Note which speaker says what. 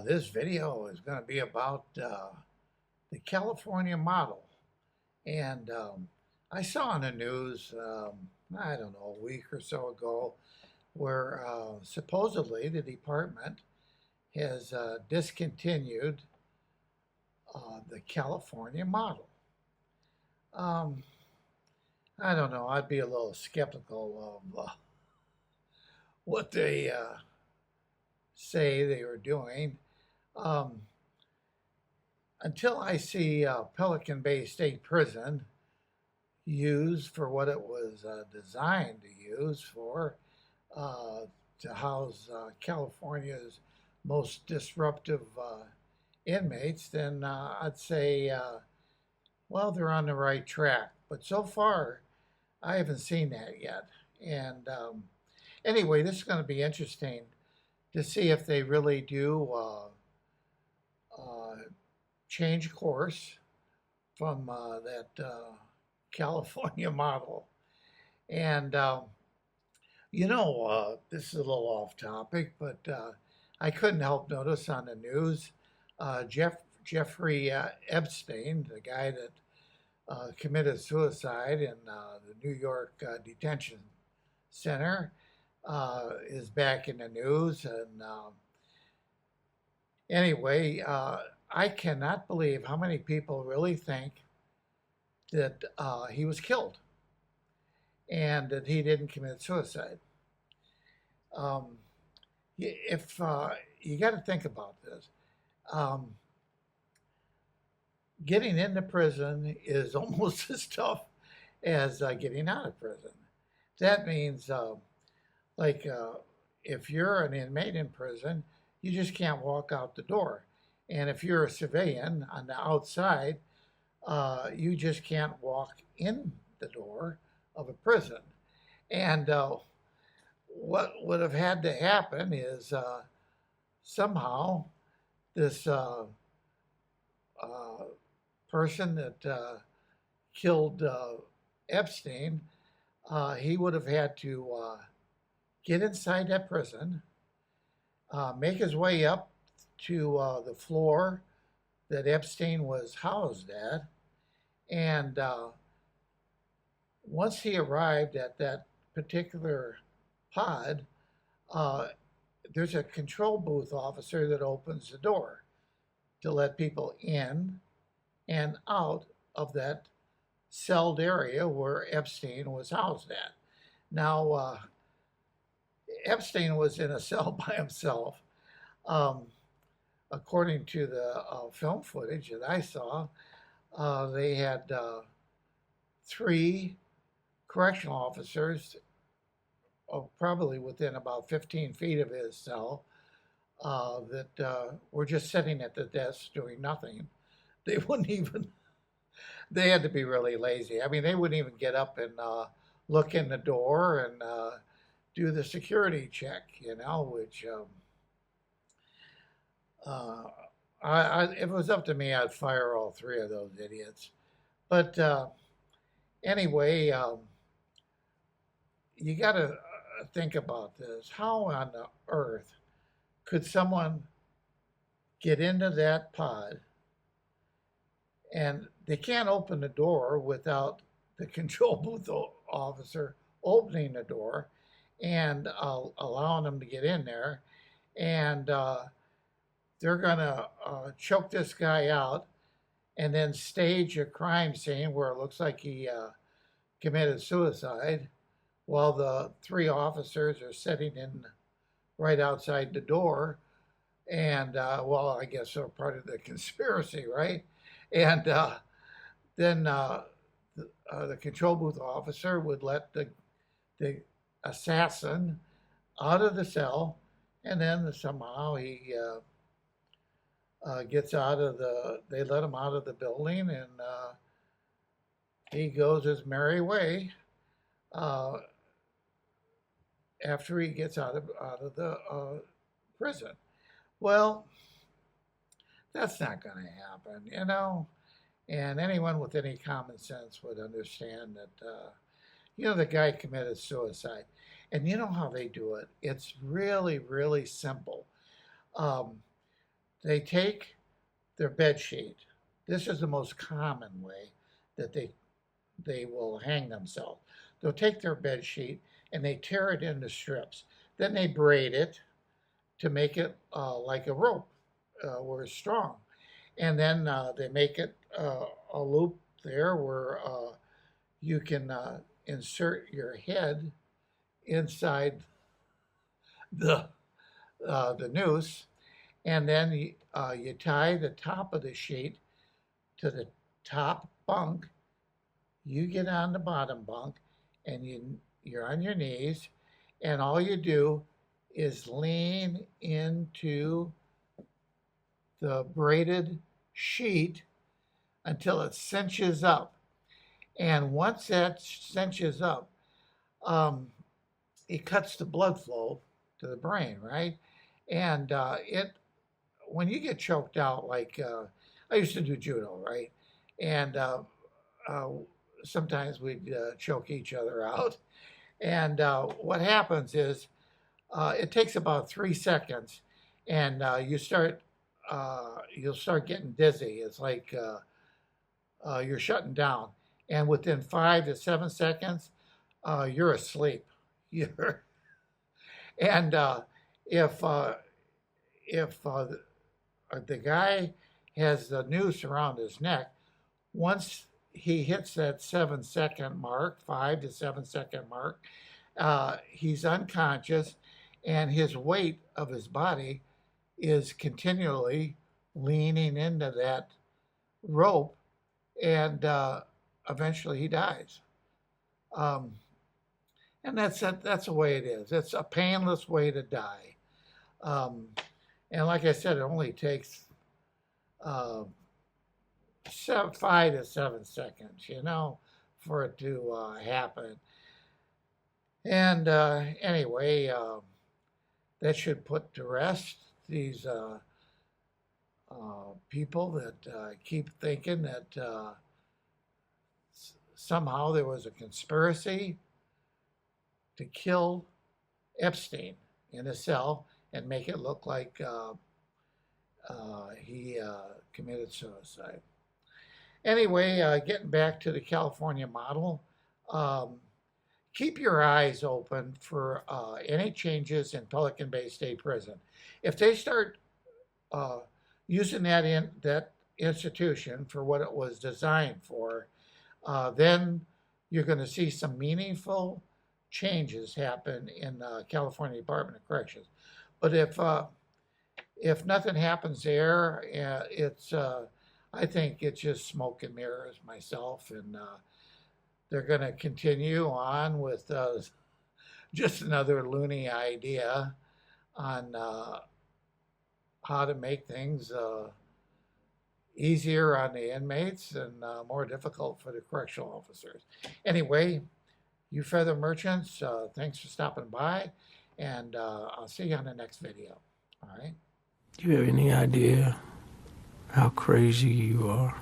Speaker 1: This video is going to be about the California model. And I saw in the news, I don't know, a week or so ago, where supposedly the department has discontinued the California model. Um, I don't know, I'd be a little skeptical of what they say they were doing. Um, until I see Pelican Bay State Prison used for what it was designed to use for, uh, to house California's most disruptive inmates, then I'd say, well, they're on the right track. But so far, I haven't seen that yet. And anyway, this is going to be interesting to see if they really do uh, change course from that California model. And, this is a little off topic, but I couldn't help notice on the news Jeffrey Epstein, the guy that committed suicide in the New York detention center, is back in the news. And anyway, I cannot believe how many people really think that he was killed and that he didn't commit suicide. Um, if You got to think about this, um, getting into prison is almost as tough as getting out of prison. That means, like, if you're an inmate in prison, you just can't walk out the door. And if you're a civilian on the outside, you just can't walk in the door of a prison. And what would have had to happen is somehow this uh, person that killed Epstein, he would have had to get inside that prison, make his way up to the floor that Epstein was housed at, and once he arrived at that particular pod, uh, there's a control booth officer that opens the door to let people in and out of that celled area where Epstein was housed at. Now, Epstein was in a cell by himself. Um, According to the film footage that I saw, they had three correctional officers, probably within about 15 feet of his cell, that were just sitting at the desk doing nothing. They wouldn't even, they had to be really lazy. I mean, they wouldn't even get up and look in the door and do the security check, which uh, if it was up to me, I'd fire all three of those idiots. But anyway, you got to think about this. How on the earth could someone get into that pod and they can't open the door without the control booth officer opening the door and allowing them to get in there? And they're going to choke this guy out and then stage a crime scene where it looks like he committed suicide while the three officers are sitting in right outside the door. And, well, I guess they're part of the conspiracy, right? And then the control booth officer would let the assassin out of the cell, and then somehow he gets out of they let him out of the building, and he goes his merry way uh, after he gets out of the prison. Well, that's not going to happen. And anyone with any common sense would understand that, the guy committed suicide. And you know how they do it? It's really, really simple. Um, they take their bed sheet. This is the most common way that they will hang themselves. They'll take their bed sheet and they tear it into strips. Then they braid it to make it like a rope where it's strong. And then they make it a loop there where you can insert your head inside the noose, and then you tie the top of the sheet to the top bunk. You get on the bottom bunk, and you're on your knees, and all you do is lean into the braided sheet until it cinches up. And once that cinches up, it cuts the blood flow to the brain, right? And when you get choked out, like I used to do judo, right? And sometimes we'd choke each other out. And what happens is it takes about 3 seconds, and you'll start getting dizzy. It's like you're shutting down, and within 5 to 7 seconds, you're asleep. You're and if the guy has the noose around his neck, once he hits that 7-second mark, 5 to 7 second mark, he's unconscious, and his weight of his body is continually leaning into that rope, and eventually he dies. And that's the way it is. It's a painless way to die. And like I said, it only takes 5 to 7 seconds, for it to happen. And anyway, that should put to rest these people that keep thinking that somehow there was a conspiracy to kill Epstein in a cell and make it look like he committed suicide. Anyway, getting back to the California model, keep your eyes open for any changes in Pelican Bay State Prison. If they start using that institution for what it was designed for, then you're going to see some meaningful changes happen in the California Department of Corrections. But if nothing happens there, I think it's just smoke and mirrors myself, and they're going to continue on with just another loony idea on how to make things easier on the inmates and more difficult for the correctional officers. Anyway, you feather merchants, thanks for stopping by, and I'll see you on the next video. All right?
Speaker 2: Do you have any idea how crazy you are?